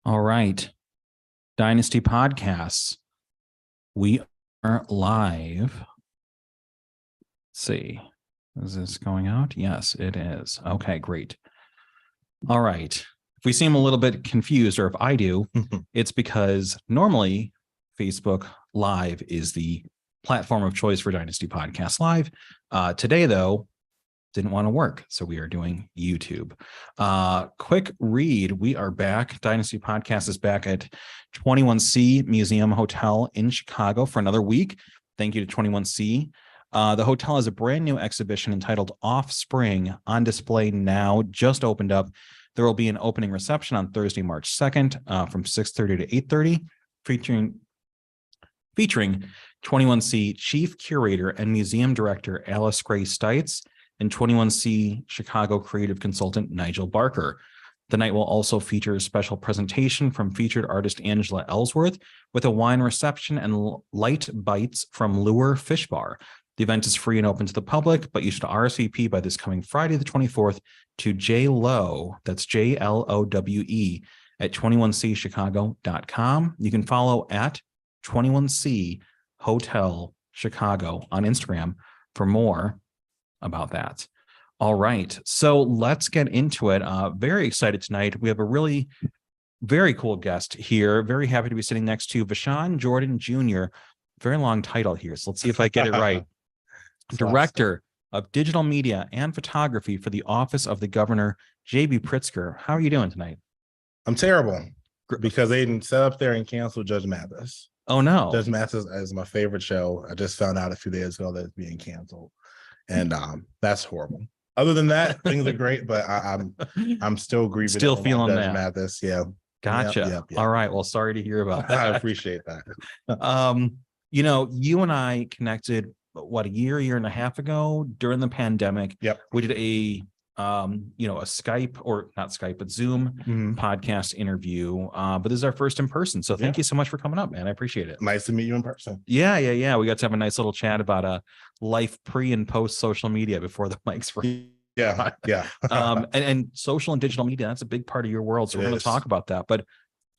All right. Dynasty podcasts. We are live. Let's see. Is this going out? Yes, it is. Okay, great. All right. If we seem a little bit confused, or if I do, it's because normally Facebook Live is the platform of choice for Dynasty Podcast Live. Today, though, didn't want to work, so we are doing YouTube. Quick read. We are back. Dynasty Podcast is back at 21C Museum Hotel in Chicago for another week. Thank you to 21C. The hotel has a brand new exhibition entitled Offspring on display now, just opened up. There will be an opening reception on Thursday, March 2nd from 6:30 to 8:30, featuring 21C Chief Curator and Museum Director Alice Gray Stites and 21C Chicago creative consultant Nigel Barker. The night will also feature a special presentation from featured artist Angela Ellsworth with a wine reception and light bites from Lure Fish Bar. The event is free and open to the public, but you should RSVP by this coming Friday, the 24th, to JLowe, that's JLOWE, at 21cchicago.com. You can follow at 21C Hotel Chicago on Instagram for more about that. All right, so let's get into it. Very excited tonight. We have a really very cool guest here. Very happy to be sitting next to Vashon Jordan Jr. Very long title here, so let's see if I get it right. Director of Digital Media and Photography for the Office of the Governor, J.B. Pritzker. How are you doing tonight? I'm terrible because they didn't set up there and cancel Judge Mathis. Oh, no. Judge Mathis is my favorite show. I just found out a few days ago that it's being canceled. And that's horrible. Other than that, things are great, but I'm still grieving. Still feeling Judge that. Mathis, yeah. Gotcha. Yep. All right. Well, sorry to hear about that. I appreciate that. You and I connected a year and a half ago during the pandemic. Yep. We did a Skype, or not Skype, but Zoom podcast interview. But this is our first in person. So thank you so much for coming up, man. I appreciate it. Nice to meet you in person. Yeah. We got to have a nice little chat about life pre and post social media before the mics were. Yeah. And social and digital media, that's a big part of your world. So we're going to talk about that. But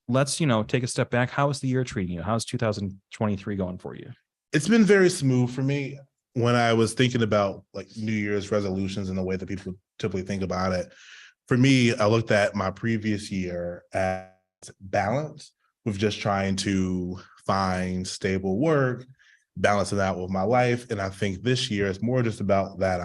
let's, take a step back. How is the year treating you? How's 2023 going for you? It's been very smooth for me. When I was thinking about like New Year's resolutions and the way that people typically think about it, for me, I looked at my previous year as balance with just trying to find stable work, balancing that with my life. And I think this year is more just about that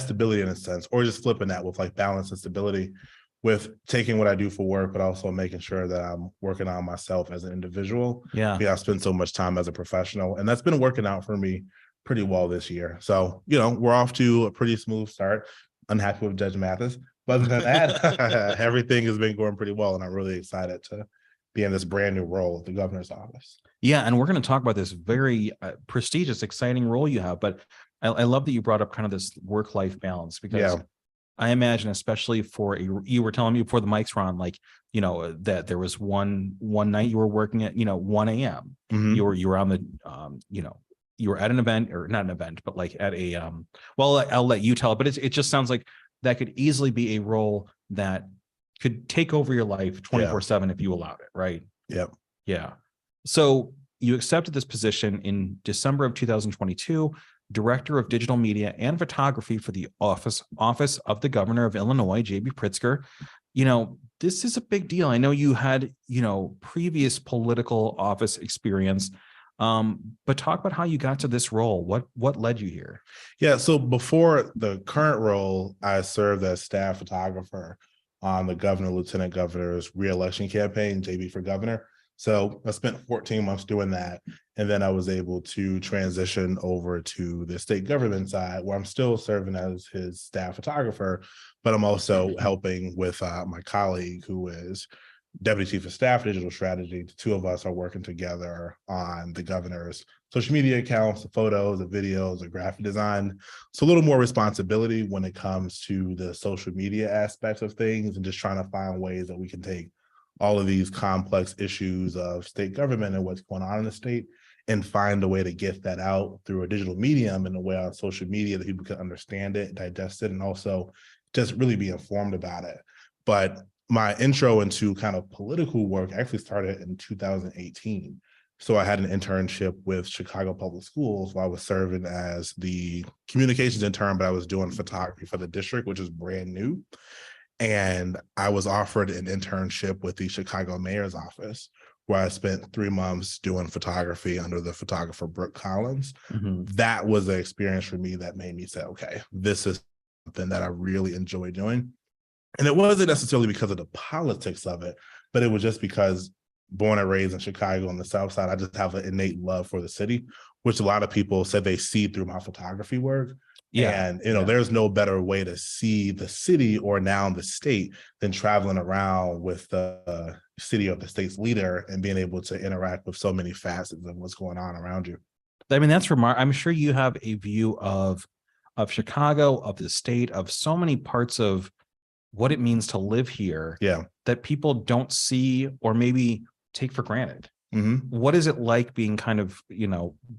stability in a sense, or just flipping that with like balance and stability with taking what I do for work, but also making sure that I'm working on myself as an individual. Yeah. I spend so much time as a professional, and that's been working out for me pretty well this year. So, we're off to a pretty smooth start. Unhappy with Judge Mathis, but other than that, everything has been going pretty well. And I'm really excited to be in this brand new role at the governor's office. Yeah. And we're going to talk about this very prestigious, exciting role you have. But I love that you brought up kind of this work-life balance, because I imagine, especially you were telling me before the mics were on, that there was one night you were working at, 1 a.m. You were on the, you were at an event, or not an event, but like at a, I'll let you tell it, but it just sounds like that could easily be a role that could take over your life 24/7 if you allowed it. Right. Yep. Yeah. So you accepted this position in December of 2022, Director of Digital Media and Photography for the Office of the Governor of Illinois, J.B. Pritzker. This is a big deal. I know you had, previous political office experience, but talk about how you got to this role. What led you here? Yeah. So before the current role, I served as staff photographer on the governor, lieutenant governor's reelection campaign, JB for governor. So I spent 14 months doing that. And then I was able to transition over to the state government side, where I'm still serving as his staff photographer, but I'm also helping with my colleague, who is Deputy Chief of Staff Digital Strategy. The two of us are working together on the governor's social media accounts, the photos, the videos, the graphic design. So a little more responsibility when it comes to the social media aspects of things, and just trying to find ways that we can take all of these complex issues of state government and what's going on in the state, and find a way to get that out through a digital medium in a way on social media that people can understand it, digest it, and also just really be informed about it. But my intro into kind of political work actually started in 2018. So I had an internship with Chicago Public Schools while I was serving as the communications intern, but I was doing photography for the district, which is brand new. And I was offered an internship with the Chicago mayor's office, where I spent 3 months doing photography under the photographer Brooke Collins. That was the experience for me that made me say, okay, this is something that I really enjoy doing. And it wasn't necessarily because of the politics of it, but it was just because born and raised in Chicago on the South Side, I just have an innate love for the city, which a lot of people said they see through my photography work. Yeah. And, there's no better way to see the city or now the state than traveling around with the city of the state's leader and being able to interact with so many facets of what's going on around you. I mean, that's remarkable. I'm sure you have a view of Chicago, of the state, of so many parts of what it means to live here. Yeah. That people don't see or maybe take for granted. What is it like being kind of,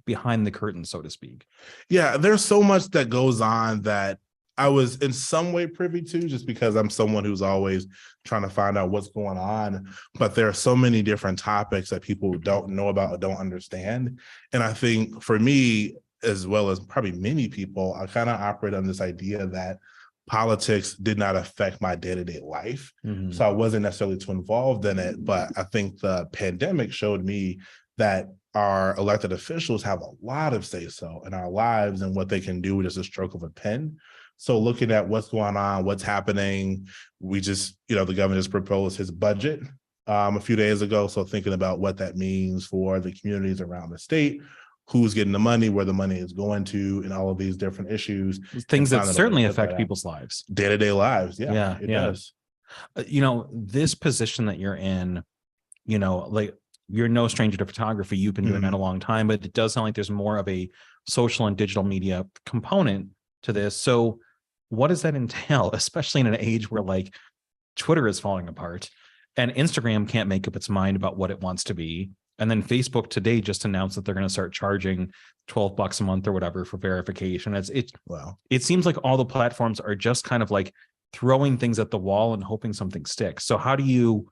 behind the curtain, so to speak? Yeah, there's so much that goes on that I was in some way privy to, just because I'm someone who's always trying to find out what's going on. But there are so many different topics that people don't know about or don't understand. And I think for me, as well as probably many people, I kind of operate on this idea that politics did not affect my day-to-day life. So I wasn't necessarily too involved in it. But I think the pandemic showed me that our elected officials have a lot of say-so in our lives and what they can do with just a stroke of a pen. So looking at what's going on, what's happening, we just, the governor just proposed his budget a few days ago. So thinking about what that means for the communities around the state, who's getting the money, where the money is going to, and all of these different issues. Things that certainly affect people's lives. Day-to-day lives. Yeah, it does. This position that you're in, like you're no stranger to photography. You've been doing that a long time, but it does sound like there's more of a social and digital media component to this. So what does that entail, especially in an age where like Twitter is falling apart and Instagram can't make up its mind about what it wants to be? And then Facebook today just announced that they're going to start charging $12 a month or whatever for verification. It seems like all the platforms are just kind of like throwing things at the wall and hoping something sticks. So how do you,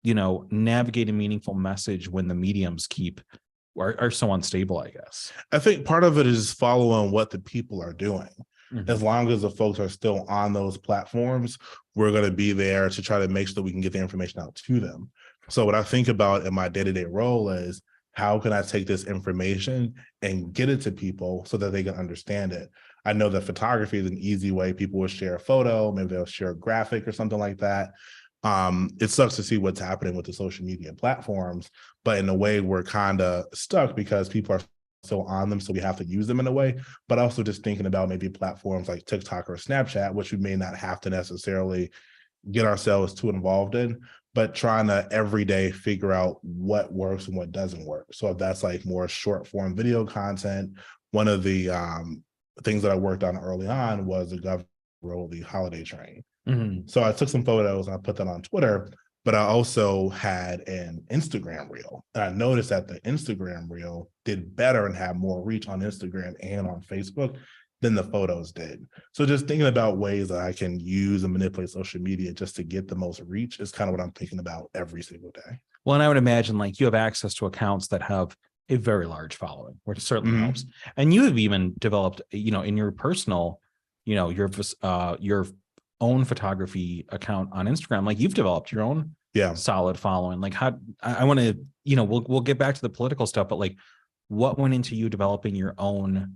navigate a meaningful message when the mediums are so unstable, I guess? I think part of it is following what the people are doing. As long as the folks are still on those platforms, we're going to be there to try to make sure that we can get the information out to them. So what I think about in my day-to-day role is, how can I take this information and get it to people so that they can understand it? I know that photography is an easy way. People will share a photo, maybe they'll share a graphic or something like that. It sucks to see what's happening with the social media platforms, but in a way we're kind of stuck because people are still on them, so we have to use them in a way. But also just thinking about maybe platforms like TikTok or Snapchat, which we may not have to necessarily get ourselves too involved in, but trying to every day figure out what works and what doesn't work. So if that's like more short form video content, one of the things that I worked on early on was the government role, the holiday train. So I took some photos and I put that on Twitter, but I also had an Instagram reel. And I noticed that the Instagram reel did better and had more reach on Instagram and on Facebook than the photos did. So just thinking about ways that I can use and manipulate social media just to get the most reach is kind of what I'm thinking about every single day. Well, and I would imagine like you have access to accounts that have a very large following, which certainly helps. And you have even developed, in your personal, your own photography account on Instagram, like you've developed your own solid following. Like how I want to, we'll get back to the political stuff, but like what went into you developing your own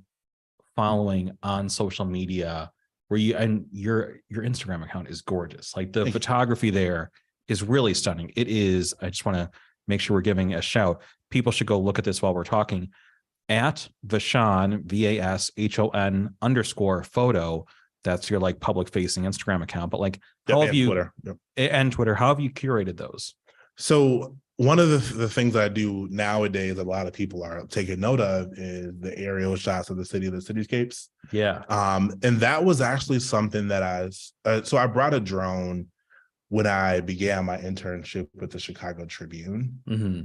following on social media where your Instagram account is gorgeous. Like the photography there is really stunning. It is. I just want to make sure we're giving a shout. People should go look at this while we're talking at Vashon, VASHON_photo. That's your like public facing Instagram account. But like how have you Twitter. And Twitter, how have you curated those? So one of the things I do nowadays, a lot of people are taking note of, is the aerial shots of the city, the cityscapes. Yeah. And that was actually something that so I brought a drone when I began my internship with the Chicago Tribune,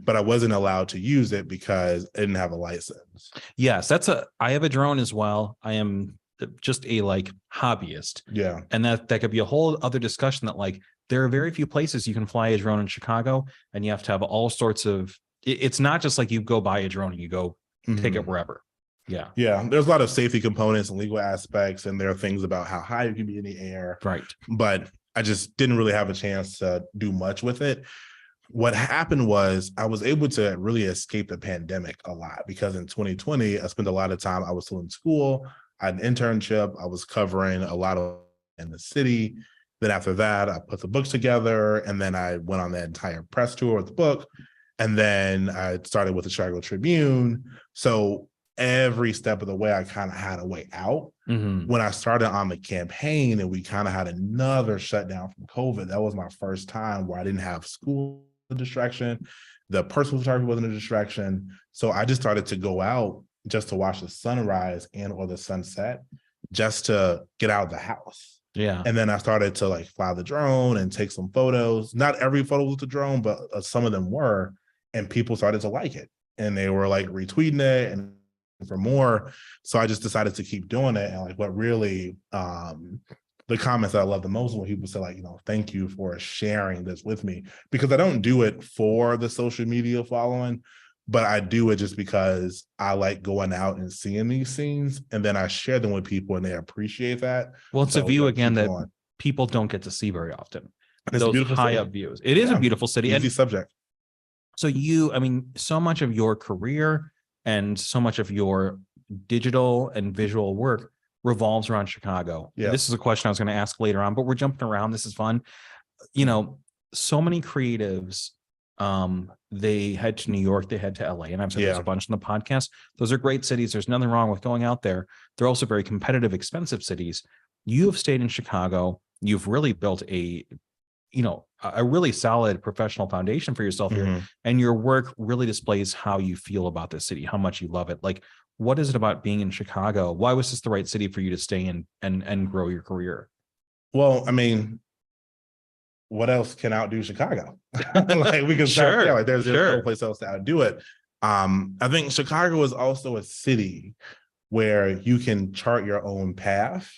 but I wasn't allowed to use it because I didn't have a license. Yes, I have a drone as well. I am just a like hobbyist. Yeah. And that could be a whole other discussion that like there are very few places you can fly a drone in Chicago, and you have to have all sorts of, it's not just like you go buy a drone and you go take it wherever. Yeah. Yeah. There's a lot of safety components and legal aspects, and there are things about how high you can be in the air. Right. But I just didn't really have a chance to do much with it. What happened was I was able to really escape the pandemic a lot, because in 2020, I spent a lot of time, I was still in school. I had an internship. I was covering a lot of in the city. Then after that, I put the books together, and then I went on that entire press tour with the book. And then I started with the Chicago Tribune. So every step of the way, I kind of had a way out. When I started on the campaign and we kind of had another shutdown from COVID, that was my first time where I didn't have school distraction. The personal photography wasn't a distraction. So I just started to go out just to watch the sunrise and or the sunset, just to get out of the house. Yeah. And then I started to like fly the drone and take some photos. Not every photo was the drone, but some of them were. And people started to like it. And they were like retweeting it and for more. So I just decided to keep doing it. And like what really the comments that I love the most when people say, like, you know, thank you for sharing this with me, because I don't do it for the social media following, but I do it just because I like going out and seeing these scenes, and then I share them with people and they appreciate that. Well, it's So, a view again that going. people don't get to see very often. It's a Those beautiful high city. up views. It is a beautiful city. Easy And subject. so you, I mean, so much of your career and so much of your digital and visual work revolves around Chicago. Yeah. This is a question I was going to ask later on, but we're jumping around. This is fun. You know, so many creatives, they head to New York, they head to LA, and I've said there's a bunch in the podcast. Those are great cities. There's nothing wrong with going out there. They're also very competitive, expensive cities. You have stayed in Chicago. You've really built a, you know, a really solid professional foundation for yourself here. And your work really displays how you feel about this city, how much you love it. Like, what is it about being in Chicago? Why was this the right city for you to stay in and grow your career? Well, I mean, what else can outdo Chicago? Like we can start, like there's no place else to outdo it. I think Chicago is also a city where you can chart your own path.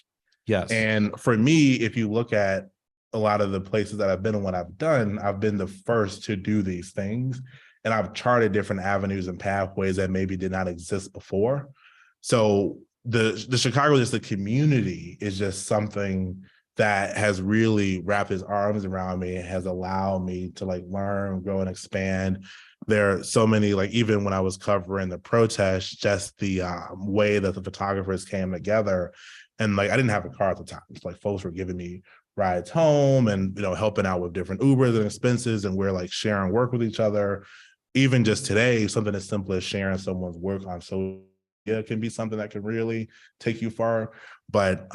Yes. And for me, if you look at a lot of the places that I've been and what I've done, I've been the first to do these things. And I've charted different avenues and pathways that maybe did not exist before. So the Chicago, just the community, is just something that has really wrapped its arms around me and has allowed me to like learn, grow, and expand. There are so many, like even when I was covering the protests, just the way that the photographers came together. And like I didn't have a car at the time. It's like folks were giving me rides home and, you know, helping out with different Ubers and expenses, and we're like sharing work with each other. Even just today, something as simple as sharing someone's work on social media can be something that can really take you far. But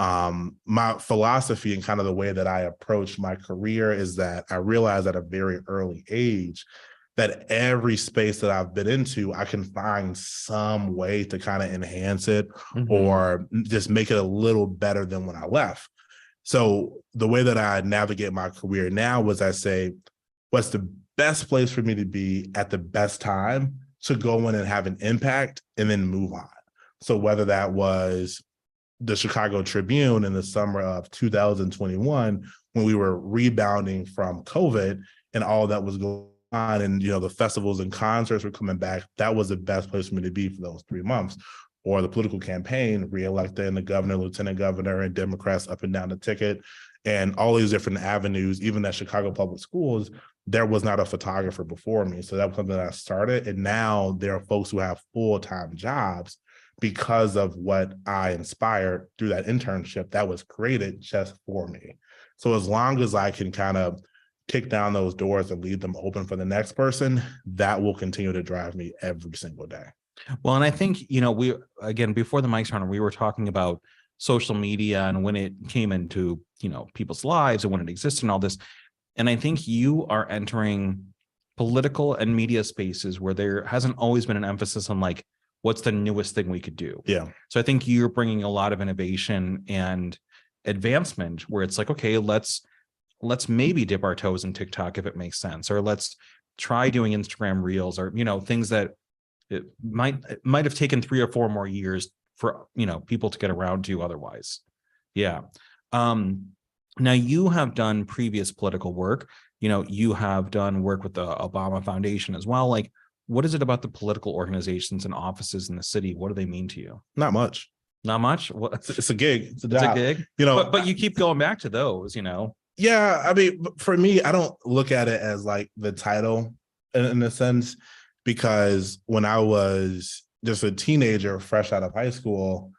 my philosophy and kind of the way that I approach my career is that I realized at a very early age that every space that I've been into, I can find some way to kind of enhance it or just make it a little better than when I left. So the way that I navigate my career now was I say, what's the best place for me to be at the best time to go in and have an impact and then move on. So whether that was the Chicago Tribune in the summer of 2021, when we were rebounding from COVID and all that was going on, and, you know, the festivals and concerts were coming back, that was the best place for me to be for those 3 months. Or the political campaign, reelecting the governor, lieutenant governor, and Democrats up and down the ticket, and all these different avenues. Even at Chicago Public Schools, there was not a photographer before me. So that was something that I started. And now there are folks who have full-time jobs because of what I inspired through that internship that was created just for me. So as long as I can kind of kick down those doors and leave them open for the next person, that will continue to drive me every single day. Well, and I think, you know, we, again, before the mics were on, we were talking about social media and when it came into, you know, people's lives and when it existed and all this. And I think you are entering political and media spaces where there hasn't always been an emphasis on like, what's the newest thing we could do? Yeah. So I think you're bringing a lot of innovation and advancement where it's like, okay, let's maybe dip our toes in TikTok if it makes sense, or let's try doing Instagram Reels, or, you know, things that it might have taken 3 or 4 more years for, you know, people to get around to otherwise. Yeah. Now, you have done previous political work. You have done work with the Obama Foundation as well. Like, what is it about the political organizations and offices in the city? What do they mean to you? Not much. Not much. What? It's a gig. It's a It's a job. gig. But you keep going back to those. Yeah, I mean, for me, I don't look at it as like the title in a sense, because when I was just a teenager, fresh out of high school,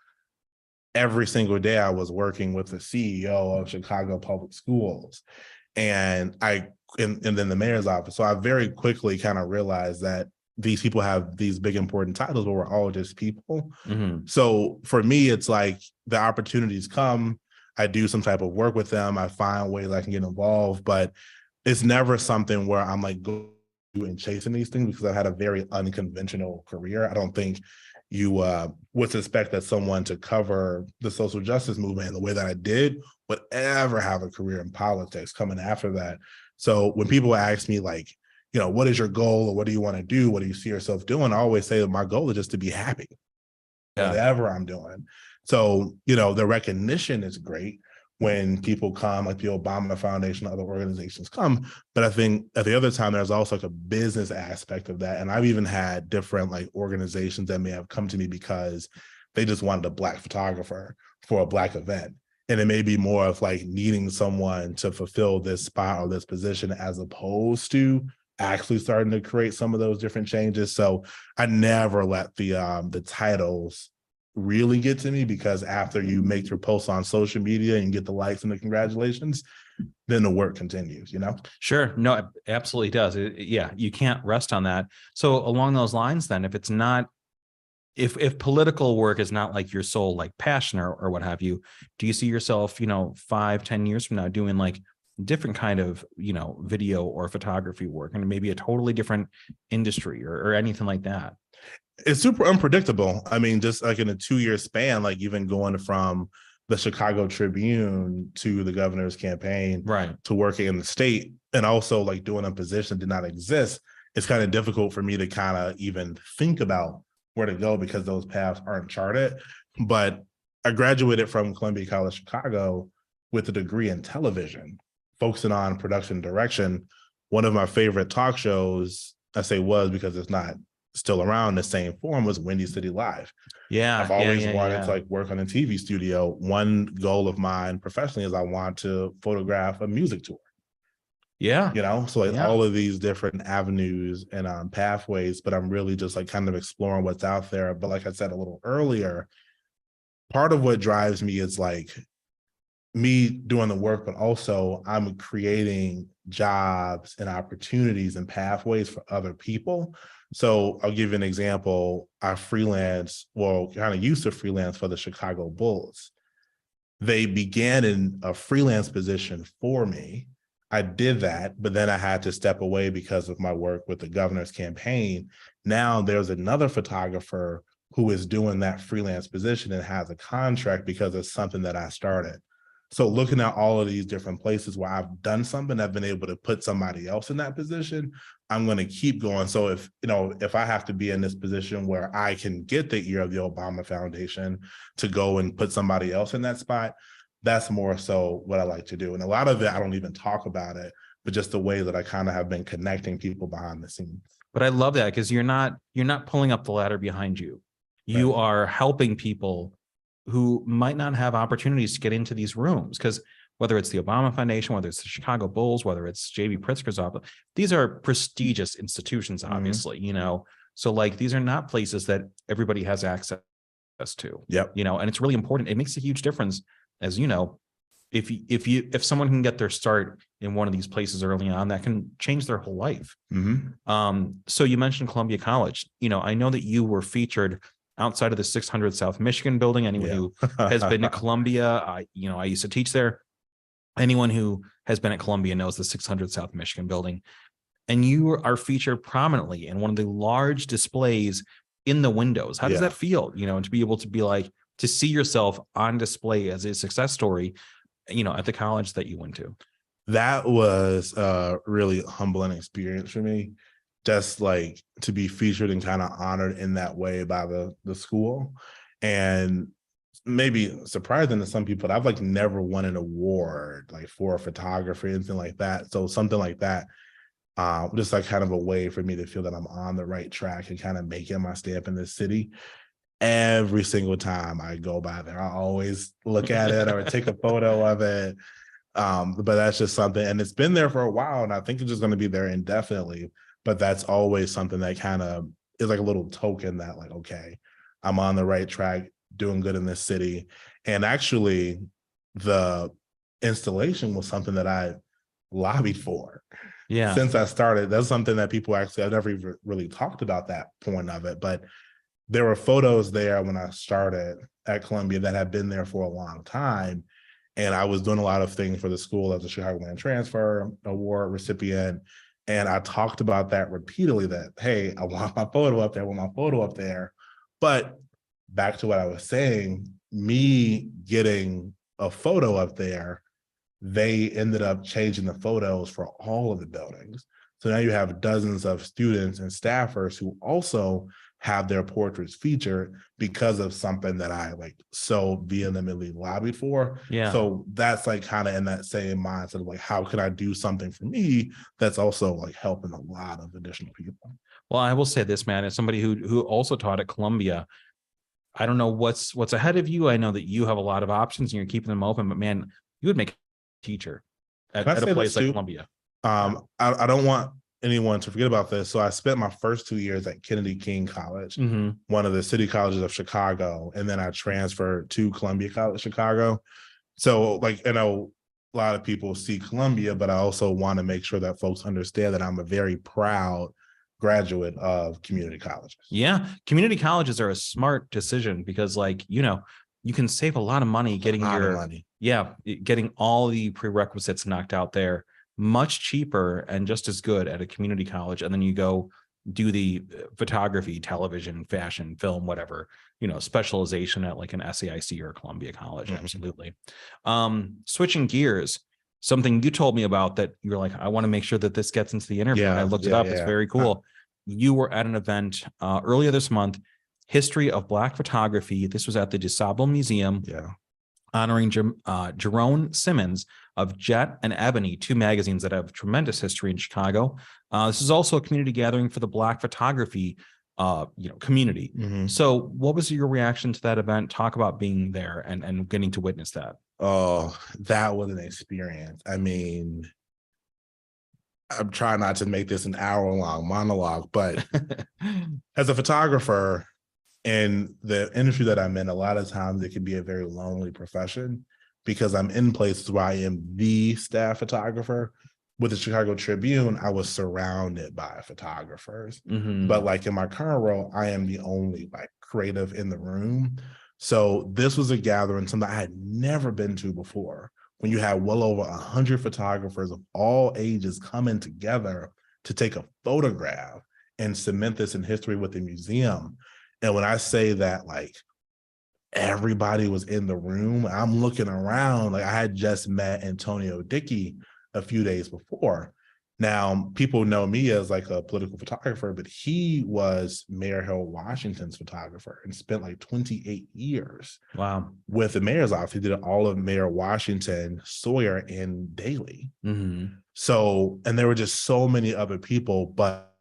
every single day I was working with the CEO of Chicago Public Schools, and then the mayor's office. So I very quickly kind of realized that these people have these big important titles, but we're all just people. Mm-hmm. So for me, it's like the opportunities come, I do some type of work with them, I find ways I can get involved, but it's never something where I'm like going and chasing these things, because I've had a very unconventional career. I don't think you would suspect that someone to cover the social justice movement in the way that I did would ever have a career in politics coming after that. So when people ask me like, what is your goal, or what do you want to do? What do you see yourself doing? I always say that my goal is just to be happy, whatever I'm doing. So, the recognition is great when people come, like the Obama Foundation, other organizations come. But I think at the other time, there's also like a business aspect of that. And I've even had different like organizations that may have come to me because they just wanted a Black photographer for a Black event. And it may be more of like needing someone to fulfill this spot or this position, as opposed to actually starting to create some of those different changes. So I never let the titles really get to me, because after you make your posts on social media and get the likes and the congratulations, then the work continues, Sure. No, it absolutely does. Yeah, you can't rest on that. So along those lines, then, if it's not, if political work is not like your sole like passion or what have you, do you see yourself, 5-10 years from now doing like different kind of, video or photography work, and maybe a totally different industry or anything like that? It's super unpredictable. I mean, just like in a 2-year span, like even going from the Chicago Tribune to the governor's campaign, right, to working in the state, and also like doing a position that did not exist, it's kind of difficult for me to kind of even think about where to go, because those paths aren't charted. But I graduated from Columbia College Chicago with a degree in television, focusing on production direction. One of my favorite talk shows, I say was because it's not still around the same form, was Windy City Live. Yeah. I've always wanted to like work on a TV studio. One goal of mine professionally is I want to photograph a music tour. Yeah. So like all of these different avenues and pathways, but I'm really just like kind of exploring what's out there. But like I said a little earlier, part of what drives me is like me doing the work, but also I'm creating jobs and opportunities and pathways for other people. So I'll give you an example. I freelance, kind of used to freelance for the Chicago Bulls. They began in a freelance position for me. I did that, but then I had to step away because of my work with the governor's campaign. Now there's another photographer who is doing that freelance position and has a contract because it's something that I started. So looking at all of these different places where I've done something, I've been able to put somebody else in that position, I'm going to keep going. So if I have to be in this position where I can get the ear of the Obama Foundation to go and put somebody else in that spot, that's more so what I like to do. And a lot of it, I don't even talk about it, but just the way that I kind of have been connecting people behind the scenes. But I love that, because you're not pulling up the ladder behind you. You are helping people who might not have opportunities to get into these rooms, because whether it's the Obama Foundation, whether it's the Chicago Bulls, whether it's J.B. Pritzker's office, these are prestigious institutions, obviously, So like, these are not places that everybody has access to, and it's really important. It makes a huge difference, as you know, if someone can get their start in one of these places early on, that can change their whole life. So you mentioned Columbia College. I know that you were featured outside of the 600 South Michigan building. Anyone who has been to Columbia, I used to teach there. Anyone who has been at Columbia knows the 600 South Michigan building. And you are featured prominently in one of the large displays in the windows. How does that feel, to be able to be like, to see yourself on display as a success story, at the college that you went to? That was a really humbling experience for me. Just like to be featured and kind of honored in that way by the school. And maybe surprising to some people, I've like never won an award like for photography, anything like that. So something like that, just like kind of a way for me to feel that I'm on the right track and kind of making my stamp in this city. Every single time I go by there, I always look at it or take a photo of it. But that's just something, and it's been there for a while, and I think it's just going to be there indefinitely. But that's always something that kind of is like a little token that, like, okay, I'm on the right track, doing good in this city. And actually, the installation was something that I lobbied for since I started. That's something that people actually, I've never even really talked about that point of it, but there were photos there when I started at Columbia that had been there for a long time. And I was doing a lot of things for the school as a Chicagoland Transfer Award recipient. And I talked about that repeatedly, that, hey, I want my photo up there, I want my photo up there. But back to what I was saying, me getting a photo up there, they ended up changing the photos for all of the buildings. So now you have dozens of students and staffers who also have their portraits featured because of something that I like so vehemently lobbied for. Yeah. So that's like kind of in that same mindset of like, how can I do something for me that's also like helping a lot of additional people? Well, I will say this, man, as somebody who also taught at Columbia, I don't know what's ahead of you. I know that you have a lot of options and you're keeping them open, but man, you would make a teacher at a place like Columbia. I don't want anyone to forget about this. So I spent my first 2 years at Kennedy King College, one of the city colleges of Chicago, and then I transferred to Columbia College Chicago. So like, I know a lot of people see Columbia, but I also want to make sure that folks understand that I'm a very proud graduate of community colleges. Yeah, community colleges are a smart decision because, like, you know, you can save a lot of money getting getting all the prerequisites knocked out there much cheaper and just as good at a community college. And then you go do the photography, television, fashion, film, whatever, you know, specialization at like an SAIC or a Columbia College. Absolutely. Switching gears, something you told me about that you're like, I want to make sure that this gets into the interview. And I looked it up. It's very cool. You were at an event earlier this month, History of Black Photography. This was at the DuSable Museum. Honoring Jerome Simmons of Jet and Ebony, two magazines that have tremendous history in Chicago. This is also a community gathering for the Black photography community. So what was your reaction to that event? Talk about being there and getting to witness that. Oh, that was an experience. I mean, I'm trying not to make this an hour-long monologue, but as a photographer, in the industry that I'm in, a lot of times it can be a very lonely profession because I'm in places where I am the staff photographer. With the Chicago Tribune, I was surrounded by photographers. But like in my current role, I am the only like creative in the room. So this was a gathering, something I had never been to before, when you had well over 100 photographers of all ages coming together to take a photograph and cement this in history with the museum. And when I say that, like, everybody was in the room, I'm looking around, like I had just met Antonio Dickey a few days before. Now, people know me as like a political photographer, but he was Mayor Harold Washington's photographer and spent like 28 years with the mayor's office. He did all of Mayor Washington, Sawyer, and Daley. So, and there were just so many other people, but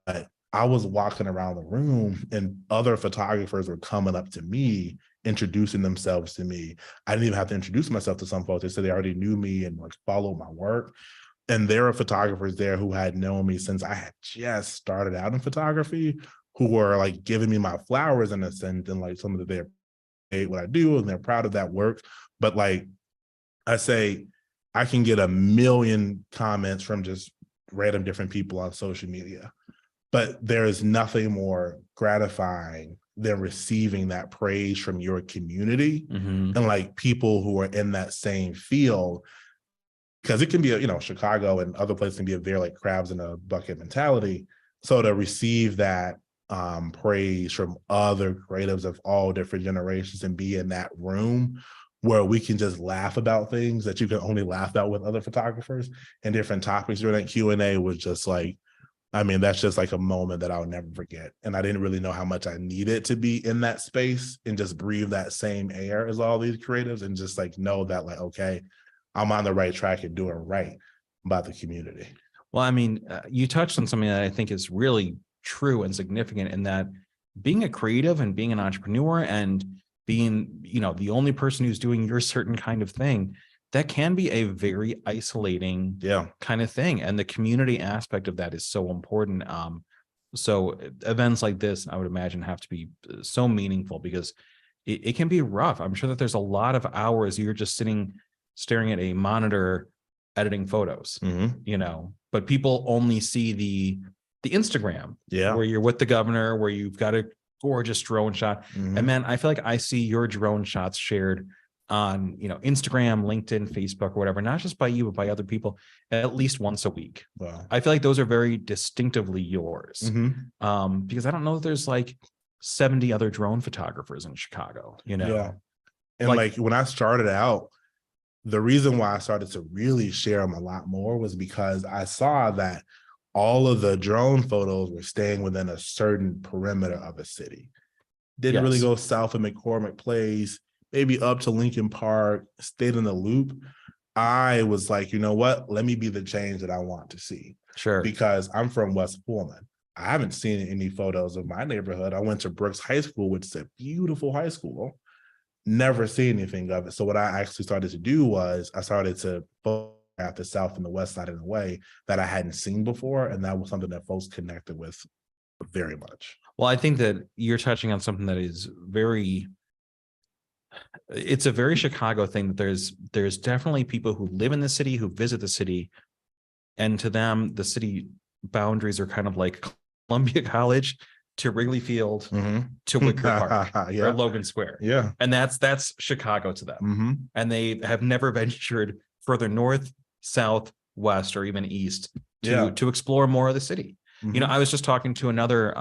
I was walking around the room and other photographers were coming up to me, introducing themselves to me. I didn't even have to introduce myself to some folks. They said they already knew me and like followed my work. And there are photographers there who had known me since I had just started out in photography, who were like giving me my flowers in a sense, and like some of their what I do, and they're proud of that work. But like I say, I can get 1 million comments from just random different people on social media, but there is nothing more gratifying than receiving that praise from your community and like people who are in that same field. Because it can be, Chicago and other places can be a very like crabs in a bucket mentality. So to receive that praise from other creatives of all different generations and be in that room where we can just laugh about things that you can only laugh about with other photographers and different topics during that Q&A was just like I mean, that's just like a moment that I'll never forget. And I didn't really know how much I needed to be in that space and just breathe that same air as all these creatives and just like know that like, okay, I'm on the right track and doing right about the community. Well, I mean, you touched on something that I think is really true and significant in that being a creative and being an entrepreneur and being, the only person who's doing your certain kind of thing, that can be a very isolating kind of thing. And the community aspect of that is so important. So events like this, I would imagine, have to be so meaningful because it can be rough. I'm sure that there's a lot of hours you're just staring at a monitor editing photos, but people only see the Instagram where you're with the governor, where you've got a gorgeous drone shot. And man, I feel like I see your drone shots shared on, Instagram, LinkedIn, Facebook, or whatever, not just by you, but by other people at least once a week. Wow. I feel like those are very distinctively yours. Because I don't know that there's like 70 other drone photographers in Chicago, Yeah. And like when I started out, the reason why I started to really share them a lot more was because I saw that all of the drone photos were staying within a certain perimeter of a city. Didn't really go south of McCormick Place, maybe up to Lincoln Park, stayed in the loop. I was like, you know what? Let me be the change that I want to see. Sure. Because I'm from West Pullman. I haven't seen any photos of my neighborhood. I went to Brooks High School, which is a beautiful high school. Never see anything of it. So what I actually started to do was I started to photograph the south and the west side in a way that I hadn't seen before. And that was something that folks connected with very much. Well, I think that you're touching on something that is it's a very Chicago thing that there's definitely people who live in the city, who visit the city, and to them, the city boundaries are kind of like Columbia College to Wrigley Field to Wicker Park or Logan Square. Yeah. And that's Chicago to them. And they have never ventured further north, south, west, or even east to explore more of the city. I was just talking to another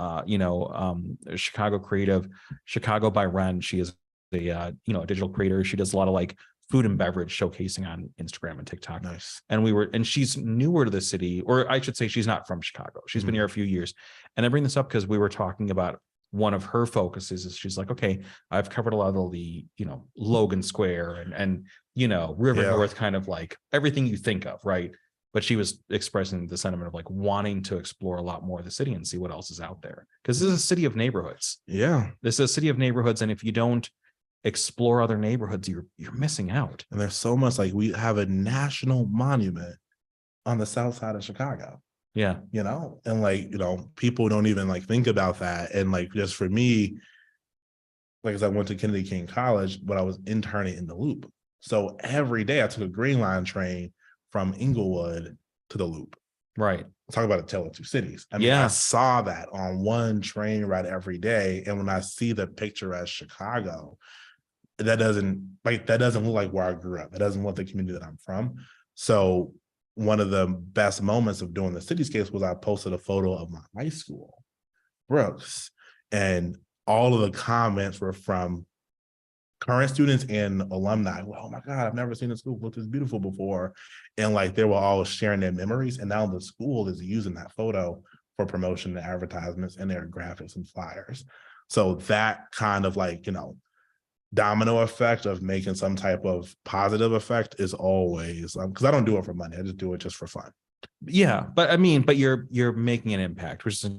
Chicago creative, Chicago by Ren. She is a digital creator. She does a lot of like food and beverage showcasing on Instagram and TikTok. Nice. And she's newer to the city, or I should say she's not from Chicago. She's been here a few years. And I bring this up because we were talking about one of her focuses is she's like, okay, I've covered a lot of the, Logan Square and River North, kind of like everything you think of, right? But she was expressing the sentiment of like wanting to explore a lot more of the city and see what else is out there. Because this is a city of neighborhoods. Yeah. This is a city of neighborhoods. And if you don't explore other neighborhoods, you're missing out. And there's so much, like we have a national monument on the south side of Chicago. Yeah. And like, people don't even like think about that. And like, just for me, like as I went to Kennedy King College, but I was interning in the Loop. So every day I took a Green Line train from Inglewood to the Loop. Right. Talk about a tale of two cities. I mean, I saw that on one train ride every day. And when I see the picturesque Chicago, that doesn't look like where I grew up. It doesn't look like the community that I'm from. So one of the best moments of doing the cityscapes was I posted a photo of my high school, Brooks, and all of the comments were from current students and alumni. Well, oh my God, I've never seen a school look this beautiful before. And like they were all sharing their memories. And now the school is using that photo for promotion and advertisements and their graphics and flyers. So that kind of like, domino effect of making some type of positive effect is always because I don't do it for money. I just do it just for fun. Yeah. But you're making an impact, which is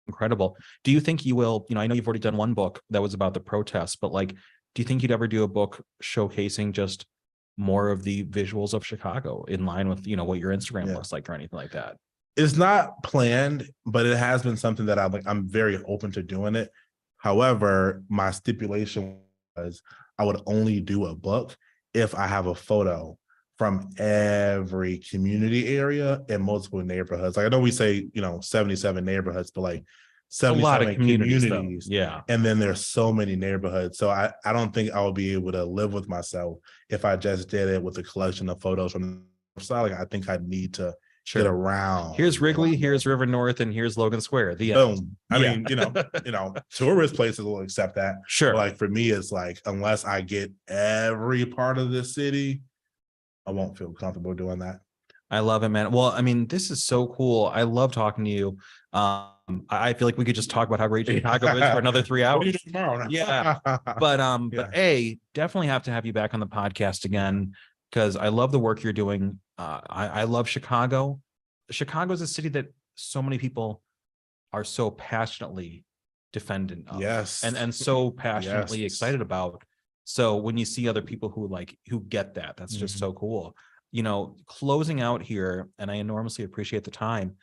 incredible. Do you think you will, I know you've already done one book that was about the protests, but like, do you think you'd ever do a book showcasing just more of the visuals of Chicago in line with, what your Instagram looks like or anything like that? It's not planned, but it has been something that I'm very open to doing it. However, my stipulation was I would only do a book if I have a photo from every community area in multiple neighborhoods. Like I know we say, 77 neighborhoods, but like 77 a lot of communities. Yeah. And then there's so many neighborhoods. So I don't think I'll be able to live with myself if I just did it with a collection of photos from the side. Like I think I need to get around. Here's Wrigley, here's River North, and here's Logan Square. The boom. I mean, tourist places will accept that. Sure. But like for me, it's like unless I get every part of the city, I won't feel comfortable doing that. I love it, man. Well, I mean, this is so cool. I love talking to you. I feel like we could just talk about how great Chicago is for another 3 What hours. do you do tomorrow? Yeah. But definitely have to have you back on the podcast again, because I love the work you're doing. I love Chicago. Chicago is a city that so many people are so passionately defendant of, Yes. and so passionately Yes. excited about. So when you see other people who get that, that's just so cool. Closing out here, and I enormously appreciate the time,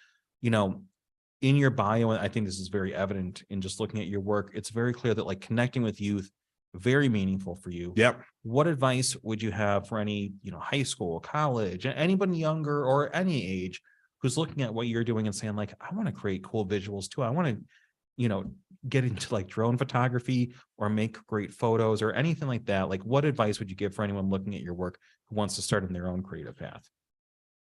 in your bio, and I think this is very evident in just looking at your work, it's very clear that like connecting with youth, very meaningful for you. Yep. What advice would you have for any, high school, college, anybody younger or any age who's looking at what you're doing and saying like, I want to create cool visuals too. I want to, get into like drone photography or make great photos or anything like that. Like, what advice would you give for anyone looking at your work who wants to start in their own creative path?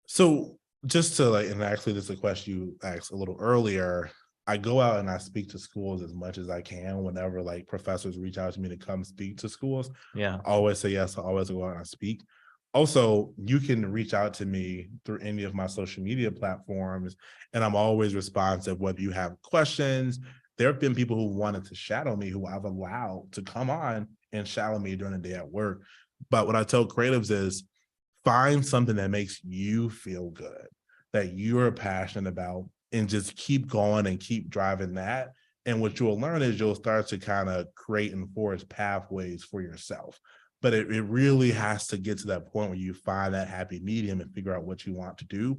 So just to like, and actually this is a question you asked a little earlier. I go out and I speak to schools as much as I can whenever like professors reach out to me to come speak to schools. Yeah. I always say yes. I always go out and I speak. Also, you can reach out to me through any of my social media platforms, and I'm always responsive, whether you have questions. There have been people who wanted to shadow me who I've allowed to come on and shadow me during the day at work. But what I tell creatives is find something that makes you feel good, that you're passionate about, and just keep going and keep driving that. And what you'll learn is you'll start to kind of create and forge pathways for yourself. But it really has to get to that point where you find that happy medium and figure out what you want to do.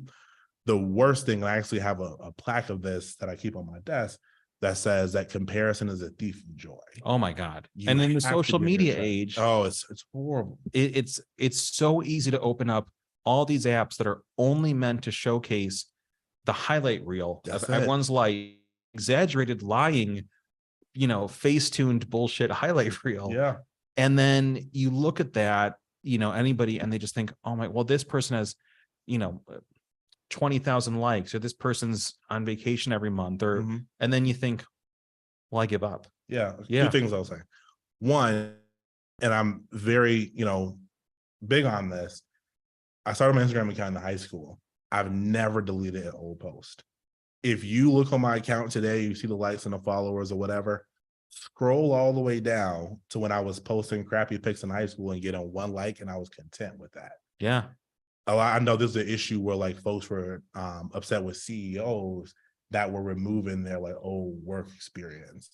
The worst thing, I actually have a plaque of this that I keep on my desk that says that comparison is a thief of joy. Oh my God. You And in the have to social give media yourself- age, Oh, it's horrible. it's so easy to open up all these apps that are only meant to showcase the highlight reel That's of it. everyone's life, exaggerated, lying, face-tuned bullshit highlight reel. Yeah. And then you look at that, anybody, and they just think, oh my, well, this person has, 20,000 likes, or this person's on vacation every month, or, and then you think, well, I give up. Yeah. Yeah. Two things I'll say. One, and I'm very, big on this. I started my Instagram account in high school. I've never deleted an old post. If you look on my account today, you see the likes and the followers or whatever, scroll all the way down to when I was posting crappy pics in high school and getting 1 like, and I was content with that. Yeah. I know there's an issue where like folks were upset with CEOs that were removing their like old work experience.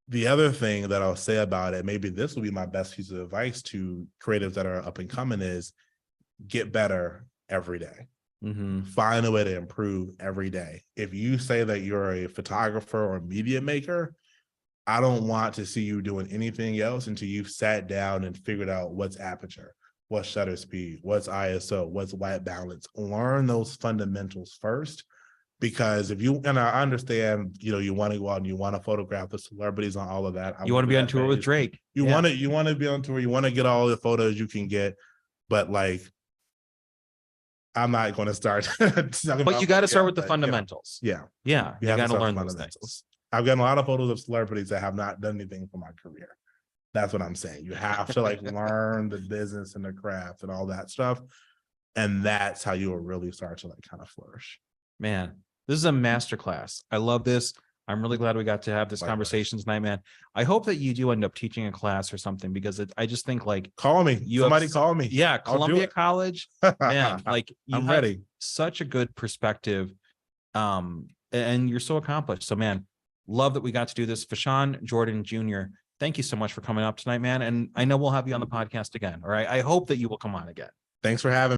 The other thing that I'll say about it, maybe this will be my best piece of advice to creatives that are up and coming, is get better every day. Find a way to improve every day. If you say that you're a photographer or a media maker, I don't want to see you doing anything else until you've sat down and figured out what's aperture, what's shutter speed, what's ISO, what's white balance. Learn those fundamentals first, because if you, and I understand, you want to go out and you want to photograph the celebrities on all of that. You want to be on tour with Drake. You want to be on tour. You want to get all the photos you can get, but like, I'm not going to start. But you got to start with the fundamentals. Yeah. Yeah. You got to learn those things. I've gotten a lot of photos of celebrities that have not done anything for my career. That's what I'm saying. You have to like learn the business and the craft and all that stuff. And that's how you will really start to like kind of flourish. Man, this is a masterclass. I love this. I'm really glad we got to have this conversation tonight, man. I hope that you do end up teaching a class or something, because I just think like, call me. Somebody call me. Yeah, Columbia College. Man, like I'm ready. Such a good perspective. And you're so accomplished. So man, love that we got to do this. Vashon Jordan Jr., thank you so much for coming up tonight, man. And I know we'll have you on the podcast again. All right. I hope that you will come on again. Thanks for having me.